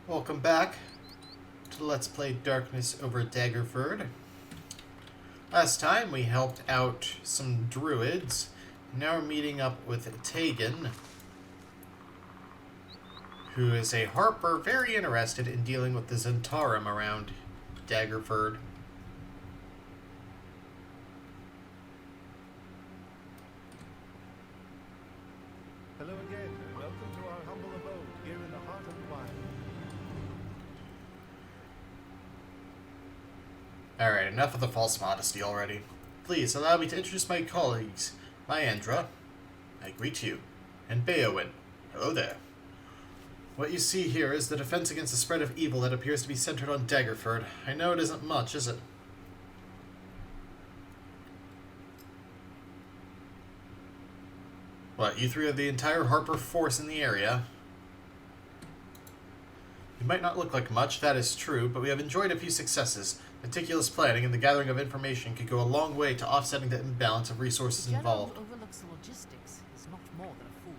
Welcome back to Let's Play Darkness over Daggerford. Last time we helped out some druids. Now we're meeting up with Tegan, who is a harper very interested in dealing with the Zentarum around Daggerford. Hello again, and welcome to our humble abode here in the heart of the wild. Alright, enough of the false modesty already. Please allow me to introduce my colleagues. Myandra, I greet you, and Beowyn. Hello there. What you see here is the defense against the spread of evil that appears to be centered on Daggerford. I know it isn't much, is it? What, you three are the entire Harper force in the area? You might not look like much, that is true, but we have enjoyed a few successes. Meticulous planning and the gathering of information could go a long way to offsetting the imbalance of resources involved. Who overlooks the logistics is not more than a fool.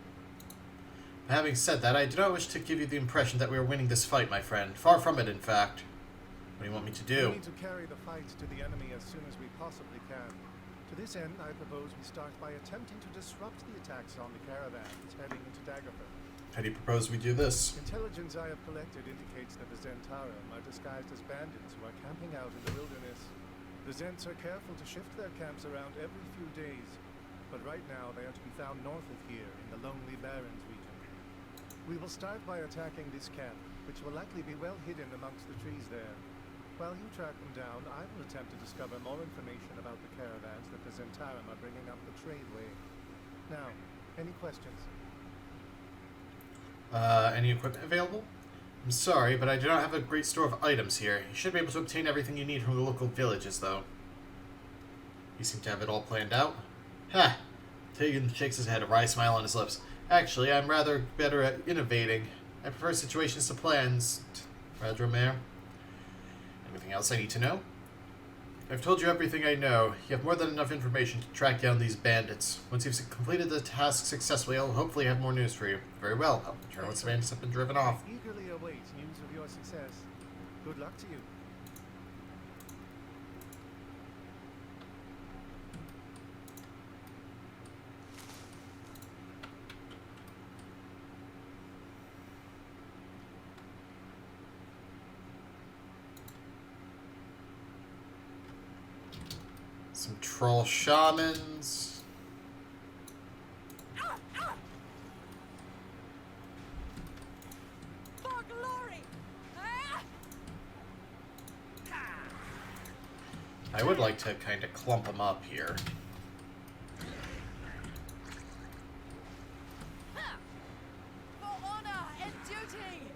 Having said that, I do not wish to give you the impression that we are winning this fight, my friend. Far from it, in fact. What do you want me to do? We need to carry the fight to the enemy as soon as we possibly can. To this end, I propose we start by attempting to disrupt the attacks on the caravans heading into Daggerford. How do you propose we do this? Intelligence I have collected indicates that the Zentarum are disguised as bandits who are camping out in the wilderness. The Zents are careful to shift their camps around every few days, but right now they are to be found north of here in the Lonely Barrens region. We will start by attacking this camp, which will likely be well hidden amongst the trees there. While you track them down, I will attempt to discover more information about the caravans that the Zentarum are bringing up the tradeway. Now, any questions? Any equipment available? I'm sorry, but I do not have a great store of items here. You should be able to obtain everything you need from the local villages, though. You seem to have it all planned out. Ha! Tegan shakes his head, a wry smile on his lips. Actually, I'm rather better at innovating. I prefer situations to plans, Radromare. Anything else I need to know? I've told you everything I know. You have more than enough information to track down these bandits. Once you've completed the task successfully, I'll hopefully have more news for you. Very well. I'll return once the bandits have been driven off. I eagerly await news of your success. Good luck to you. Some troll shamans. For glory! I would like to kind of clump them up here. For honor and duty!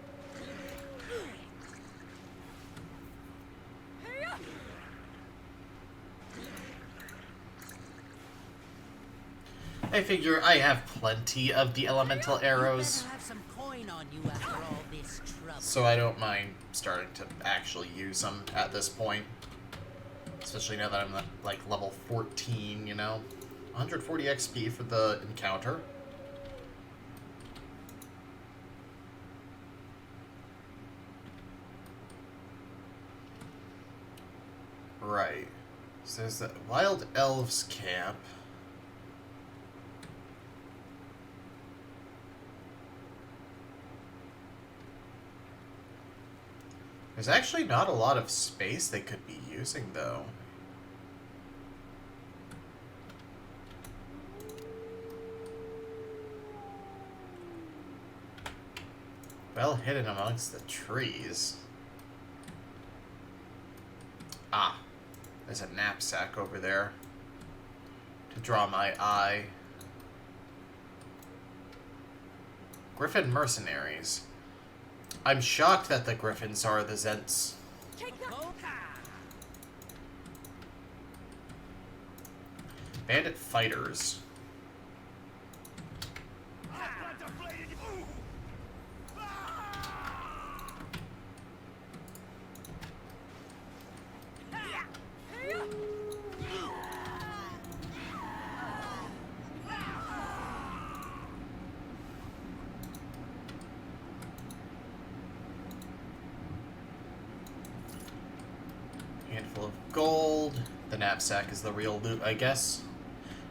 I figure I have plenty of the elemental arrows, Have some coin on you after all this trouble. so I don't mind starting to actually use them at this point. Especially now that I'm at, like, level 14, you know? 140 XP for the encounter. Right. So there's the Wild Elves camp. There's actually not a lot of space they could be using, though. Well hidden amongst the trees. Ah, there's a knapsack over there to draw my eye. Griffin mercenaries. I'm shocked that the Griffins are the Zents. Bandit fighters. The knapsack is the real loot, I guess.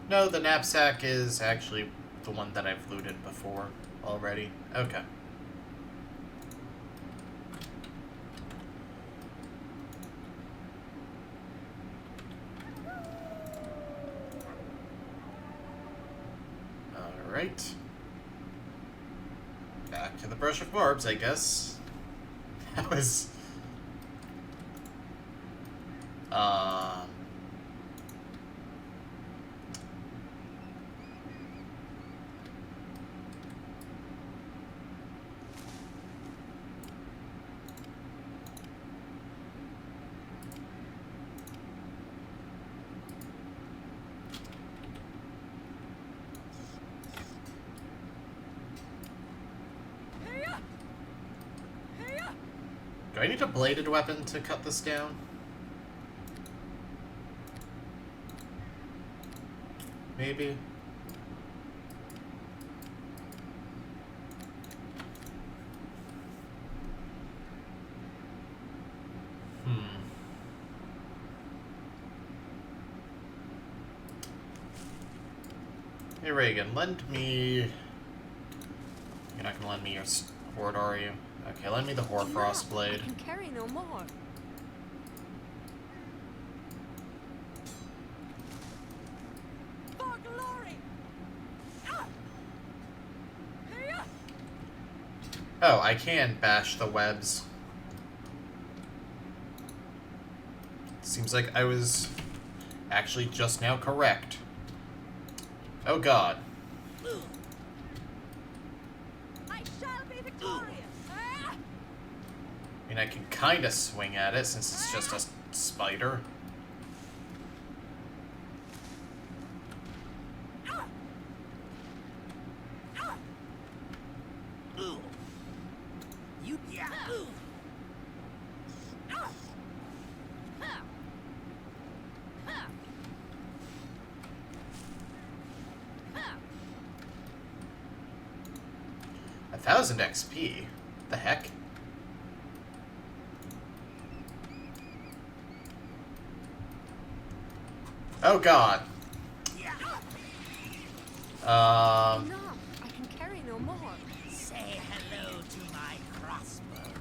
No, the knapsack is actually the one that I've looted before already. Okay. Alright. Back to the brush of barbs, I guess. That was... Do I need a bladed weapon to cut this down? Maybe. Hey Reagan, lend me... You're not gonna lend me your sword, are you? Okay, lend me the Hoarfrost blade. I can carry no more. For glory! Oh, I can bash the webs. Seems like I was actually just now correct. Oh god. I shall be victorious! I mean, I can kind of swing at it since it's just a spider. You yeah. A 1,000 XP? The heck? Oh god. No, I can carry no more. Say hello to my crossbow.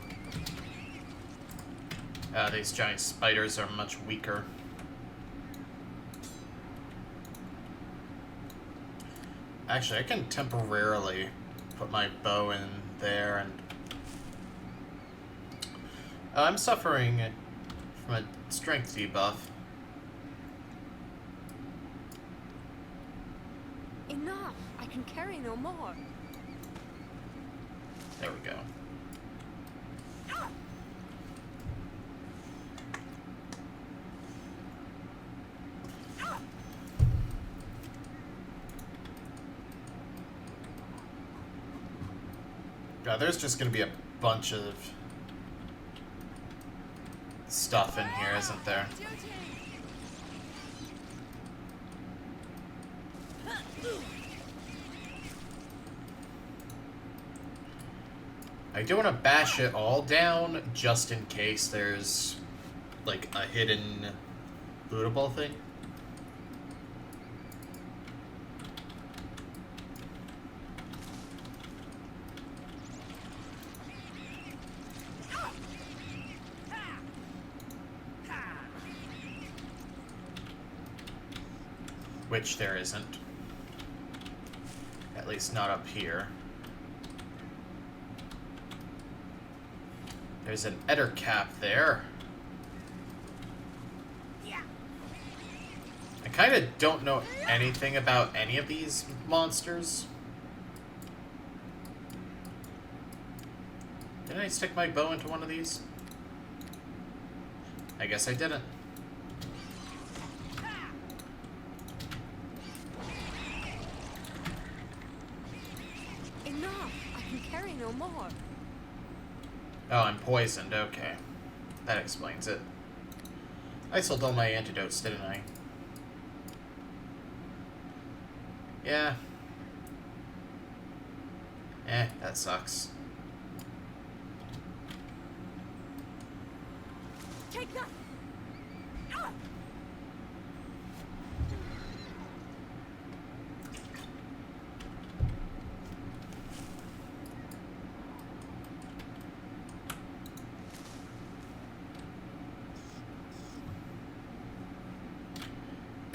These giant spiders are much weaker. Actually, I can temporarily put my bow in there and... I'm suffering from a strength debuff. Enough! I can carry no more. There we go. God, there's just gonna be a bunch of stuff in here, isn't there? I do want to bash it all down just in case there's like a hidden lootable thing. Which there isn't. At least not up here. There's an Eder cap there. I kind of don't know anything about any of these monsters. Didn't I stick my bow into one of these? I guess I didn't. Enough! I can carry no more. Oh, I'm poisoned. Okay. That explains it. I sold all my antidotes, didn't I? Yeah. That sucks. Take that!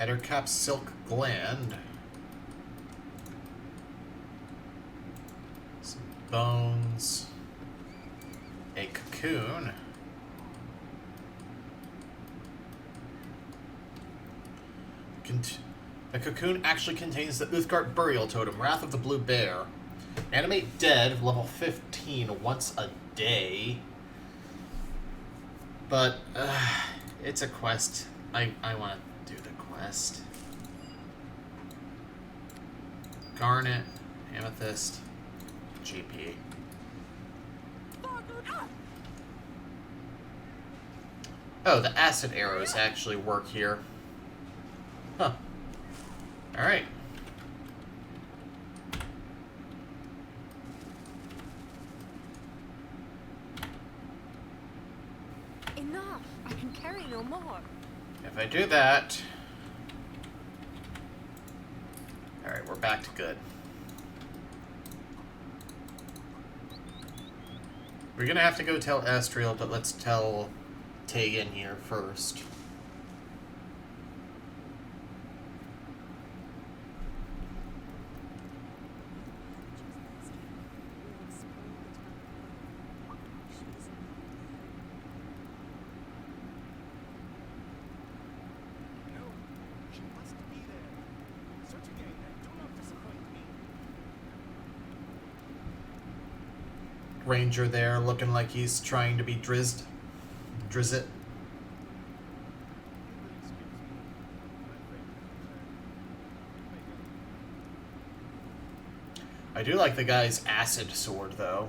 Ettercap silk gland. Some bones. A cocoon. The cocoon actually contains the Uthgard burial totem, Wrath of the Blue Bear. Animate dead, level 15, once a day. But, it's a quest. I want to do the quest. Garnet, Amethyst, GP. Oh, the acid arrows actually work here. Huh. Alright. Enough! I can carry no more. If I do that... Alright, we're back to good. We're gonna have to go tell Astriel, but let's tell Tegan here first. No, she must be there. Search again and do not disappoint me. Ranger there, looking like he's trying to be Drizzit. I do like the guy's acid sword, though.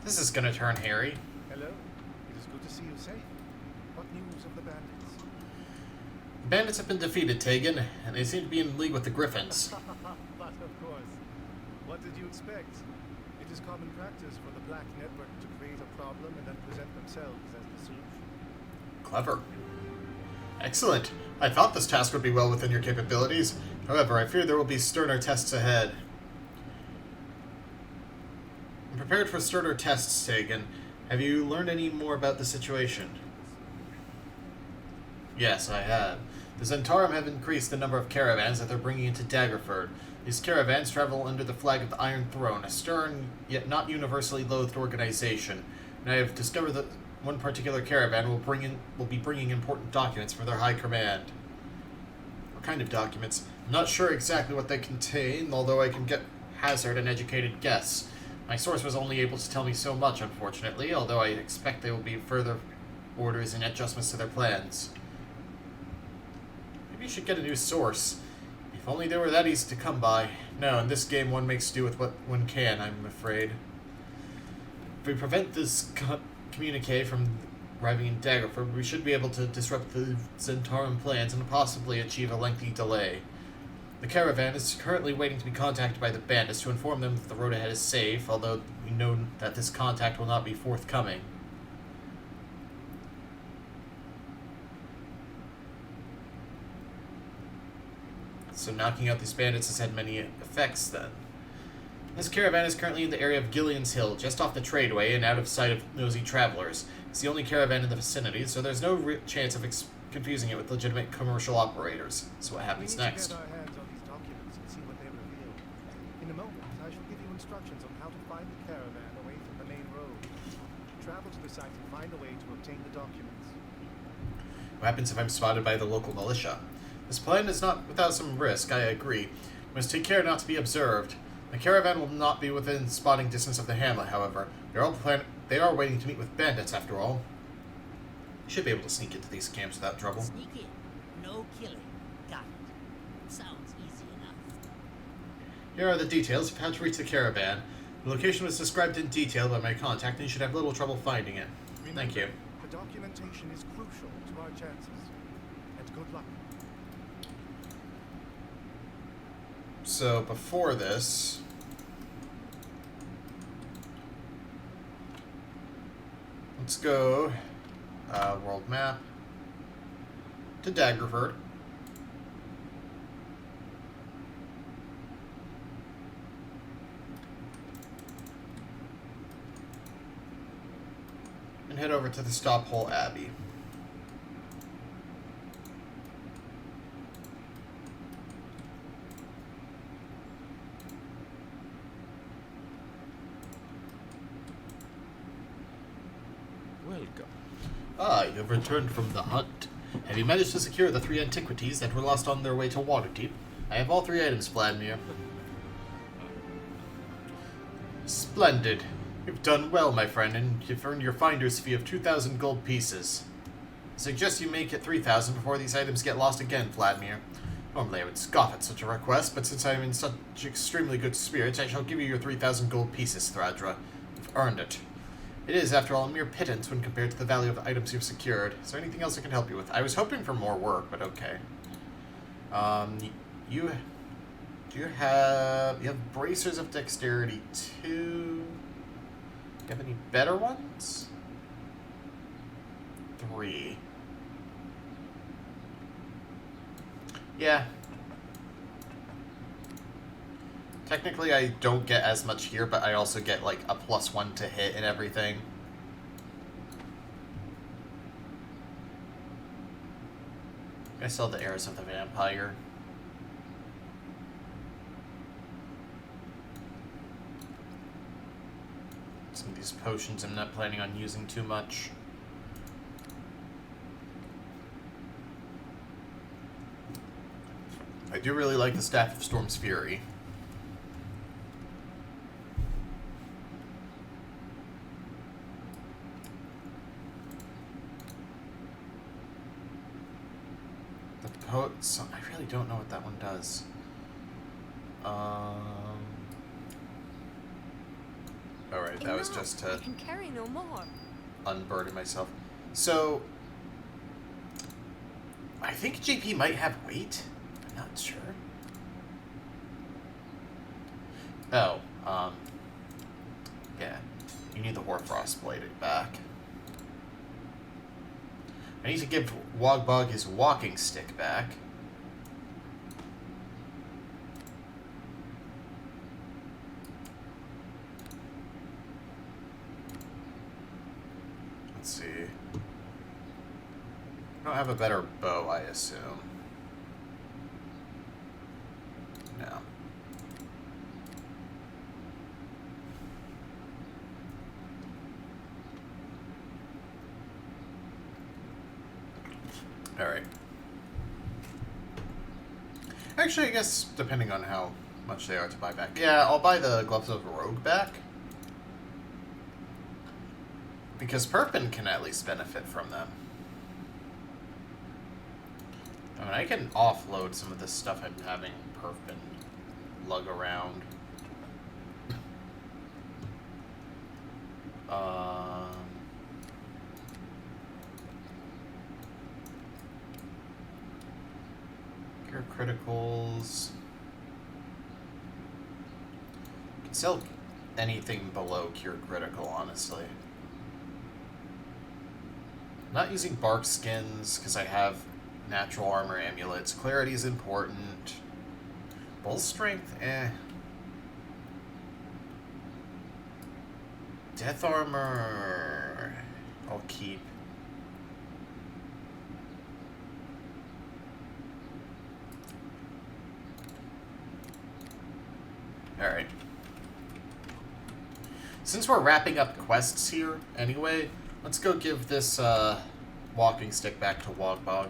This is gonna turn hairy. Hello. It is good to see you safe. What news of the bandits? The bandits have been defeated, Tegan, and they seem to be in league with the Griffins. But of course. What did you expect? It is common practice for the Black Network to create a problem and then present themselves as the solution. Clever. Excellent. I thought this task would be well within your capabilities. However, I fear there will be sterner tests ahead. I'm prepared for sterner tests, Tegan. Have you learned any more about the situation? Yes, I have. The Zentarum have increased the number of caravans that they're bringing into Daggerford. These caravans travel under the flag of the Iron Throne, a stern yet not universally loathed organization. And I have discovered that one particular caravan will be bringing important documents for their high command. What kind of documents? I'm not sure exactly what they contain, although I can hazard an educated guess. My source was only able to tell me so much, unfortunately, although I expect there will be further orders and adjustments to their plans. Maybe you should get a new source. If only they were that easy to come by. No, in this game one makes do with what one can, I'm afraid. If we prevent this communique from arriving in Daggerford, we should be able to disrupt the Zentarum plans and possibly achieve a lengthy delay. The caravan is currently waiting to be contacted by the bandits to inform them that the road ahead is safe, although we know that this contact will not be forthcoming. So knocking out these bandits has had many effects then. This caravan is currently in the area of Gillian's Hill, just off the tradeway and out of sight of nosy travelers. It's the only caravan in the vicinity, so there's no chance of confusing it with legitimate commercial operators. So what happens next? We need to get our hands on these documents and see what they reveal. In a moment, I shall give you instructions on how to find the caravan away from the main road. Travel to the site and find a way to obtain the documents. What happens if I'm spotted by the local militia? This plan is not without some risk, I agree. We must take care not to be observed. The caravan will not be within spotting distance of the hamlet, however. They are waiting to meet with bandits, after all. Should be able to sneak into these camps without trouble. Sneak in. No killing. Got it. Sounds easy enough. Here are the details of how to reach the caravan. The location was described in detail by my contact, and you should have little trouble finding it. Thank you. The documentation is crucial to our chances. And good luck. So, before this... let's go... world map... to Daggerford. and head over to the Stop Hole Abbey. Welcome. Ah, you have returned from the hunt. Have you managed to secure the 3 antiquities that were lost on their way to Waterdeep? I have all 3 items, Vladimir. Splendid. You've done well, my friend, and you've earned your finder's fee of 2,000 gold pieces. I suggest you make it 3,000 before these items get lost again, Vladimir. Normally I would scoff at such a request, but since I am in such extremely good spirits, I shall give you your 3,000 gold pieces, Thradra. You've earned it. It is, after all, a mere pittance when compared to the value of the items you've secured. Is there anything else I can help you with? I was hoping for more work, but okay. You have bracers of dexterity 2. Do you have any better ones? 3. Yeah. Technically, I don't get as much here, but I also get, like, a +1 to hit and everything. I sell the Heirs of the Vampire. Some of these potions I'm not planning on using too much. I do really like the Staff of Storm's Fury. So I really don't know what that one does. Alright, that was just to I can carry no more. unburden myself. So, I think JP might have weight. I'm not sure. Oh, yeah. You need the Hoarfrost Blade back. I need to give Wogbog his walking stick back. Let's see. I don't have a better bow, I assume. No. Alright. Actually, I guess depending on how much they are to buy back. Yeah, I'll buy the Gloves of a Rogue back. Because Perpin can at least benefit from them. I mean, I can offload some of this stuff I'm having Perpin lug around. Cure criticals. You can sell anything below cure critical, honestly. I'm not using bark skins because I have natural armor amulets. Clarity is important. Bull strength, eh. Death armor, I'll keep. Alright. Since we're wrapping up quests here, anyway, let's go give this walking stick back to Wogbog.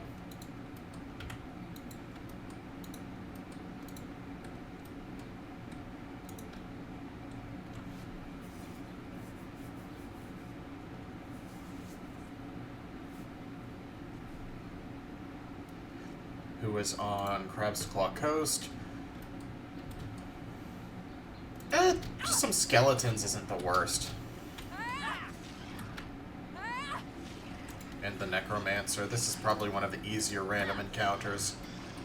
Who was on Crab's Claw Coast. Just some skeletons isn't the worst. And the Necromancer. This is probably one of the easier random encounters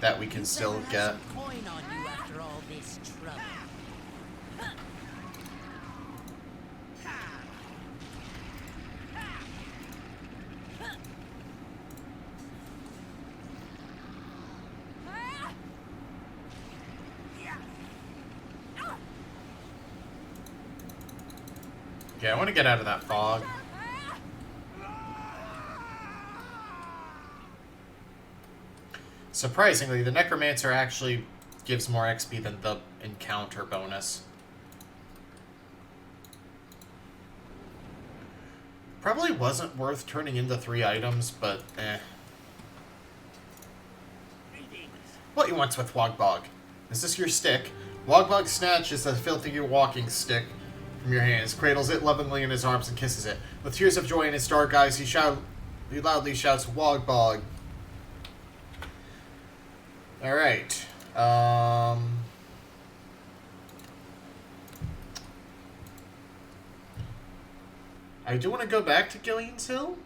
that we can still get. Some coin on you after all this trouble. Okay, I want to get out of that fog. Surprisingly, the Necromancer actually gives more XP than the encounter bonus. Probably wasn't worth turning into 3 items, but eh. What you want with Wogbog? Is this your stick? Wogbog snatches the filthy walking stick from your hands, cradles it lovingly in his arms, and kisses it. With tears of joy in his dark eyes, he loudly shouts, Wogbog. Alright. I do want to go back to Gillian's Hill.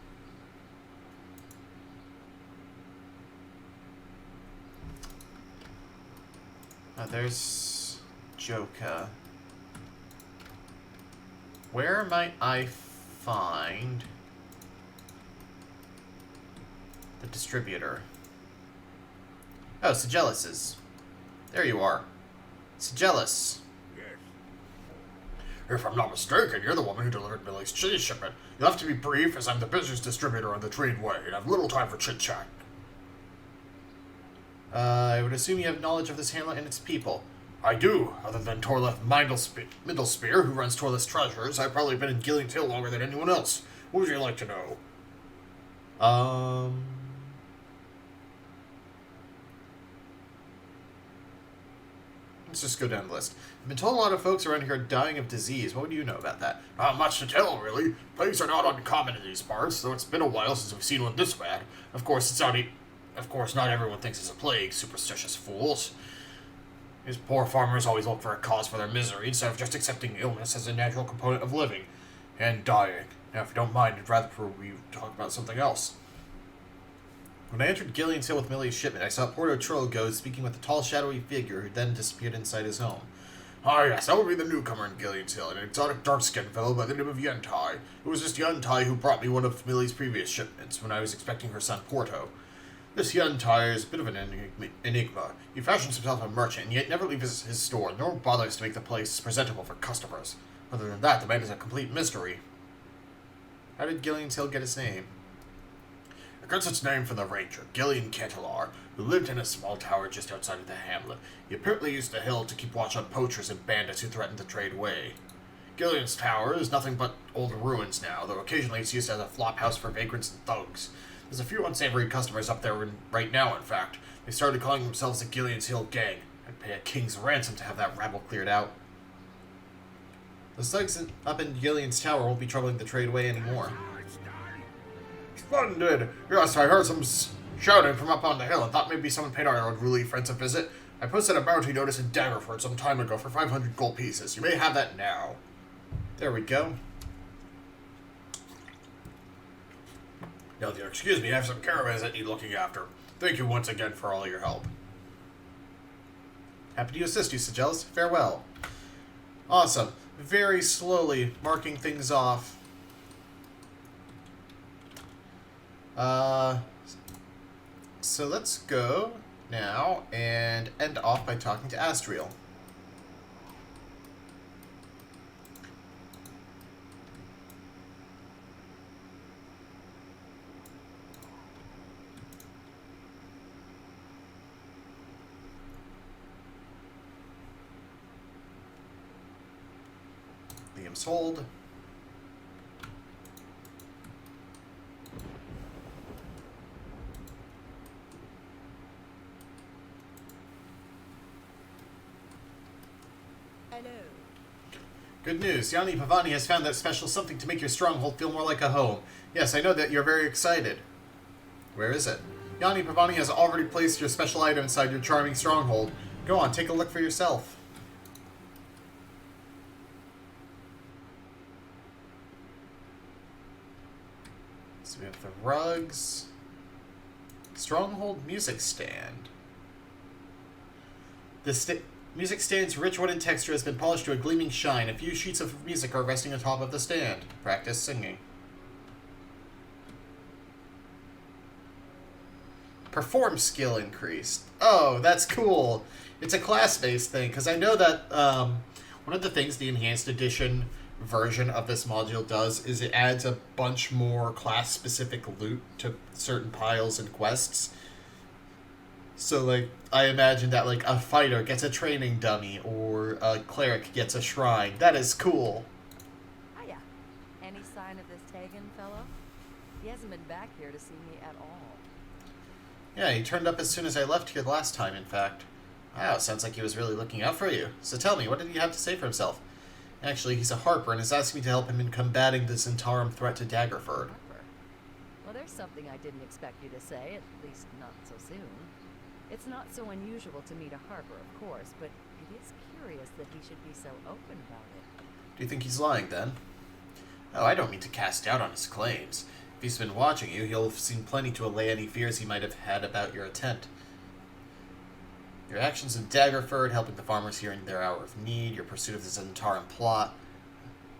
There's Joka. Where might I find the distributor? Oh, Sigellus's. There you are. Sigellus. Yes. If I'm not mistaken, you're the woman who delivered Millie's cheese shipment. You'll have to be brief, as I'm the business distributor on the Tradeway, and have little time for chit-chat. I would assume you have knowledge of this hamlet and its people. I do. Other than Torleth Middlespear, who runs Torleth's Treasures, I've probably been in Gillian's Hill longer than anyone else. What would you like to know? Let's just go down the list. I've been told a lot of folks around here are dying of disease. What do you know about that? Not much to tell, really. Plagues are not uncommon in these parts, though it's been a while since we've seen one this bad. Of course, not everyone thinks it's a plague, superstitious fools. These poor farmers always look for a cause for their misery, instead of just accepting illness as a natural component of living and dying. Now, if you don't mind, I'd rather we talk about something else. When I entered Gillian's Hill with Millie's shipment, I saw Porto Trogo speaking with a tall, shadowy figure who then disappeared inside his home. Ah, yes, that would be the newcomer in Gillian's Hill, an exotic dark-skinned fellow by the name of Yentai. It was this Yentai who brought me one of Millie's previous shipments when I was expecting her son Porto. This Yentai is a bit of an enigma. He fashions himself a merchant, and yet never leaves his store, nor bothers to make the place presentable for customers. Other than that, the man is a complete mystery. How did Gillian's Hill get its name? It gets its name from the ranger, Gillian Cantelar, who lived in a small tower just outside of the hamlet. He apparently used the hill to keep watch on poachers and bandits who threatened the trade way. Gillian's Tower is nothing but old ruins now, though occasionally it's used as a flophouse for vagrants and thugs. There's a few unsavory customers up there right now, in fact. They started calling themselves the Gillian's Hill Gang. I'd pay a king's ransom to have that rabble cleared out. The thugs up in Gillian's Tower won't be troubling the tradeway anymore. Splendid! Yes, I heard some shouting from up on the hill and thought maybe someone paid our unruly friends a visit. I posted a bounty notice in Daggerford some time ago for 500 gold pieces. You may have that now. There we go. Now, dear, excuse me, I have some caravans that need looking after. Thank you once again for all your help. Happy to assist you, Sigellus. Farewell. Awesome. Very slowly marking things off. So let's go now and end off by talking to Astriel. Liam's hold. Hello. Good news. Yanni Pavani has found that special something to make your stronghold feel more like a home. Yes, I know that you're very excited. Where is it? Yanni Pavani has already placed your special item inside your charming stronghold. Go on, take a look for yourself. So we have the rugs. Stronghold music stand. The music stand's rich wooden texture has been polished to a gleaming shine. A few sheets of music are resting atop of the stand. Practice singing. Perform skill increased. Oh, that's cool. It's a class-based thing, because I know that one of the things the Enhanced Edition version of this module does is it adds a bunch more class-specific loot to certain piles and quests. So, like, I imagine that, like, a fighter gets a training dummy, or a cleric gets a shrine. That is cool. Hiya. Any sign of this Tegan fellow? He hasn't been back here to see me at all. Yeah, he turned up as soon as I left here the last time, in fact. Wow, sounds like he was really looking out for you. So tell me, what did he have to say for himself? Actually, he's a harper and is asking me to help him in combating the Zentarum threat to Daggerford. Harper. Well, there's something I didn't expect you to say, at least not so soon. It's not so unusual to meet a harper, of course, but it is curious that he should be so open about it. Do you think he's lying, then? Oh, I don't mean to cast doubt on his claims. If he's been watching you, he'll have seen plenty to allay any fears he might have had about your attempt. Your actions in Daggerford, helping the farmers here in their hour of need, your pursuit of the Zentarum plot.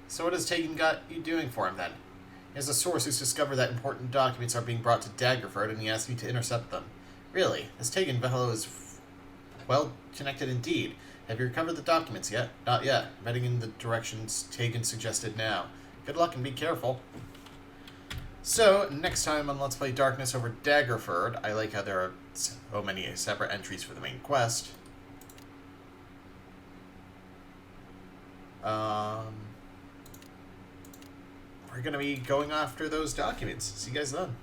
So what has Tegan got you doing for him, then? He has a source who's discovered that important documents are being brought to Daggerford, and he asked me to intercept them. Really, this Tegan fellow is well connected indeed. Have you recovered the documents yet? Not yet. I'm heading in the directions Tegan suggested now. Good luck and be careful. So, next time on Let's Play Darkness over Daggerford, I like how there are so many separate entries for the main quest. We're going to be going after those documents. See you guys then.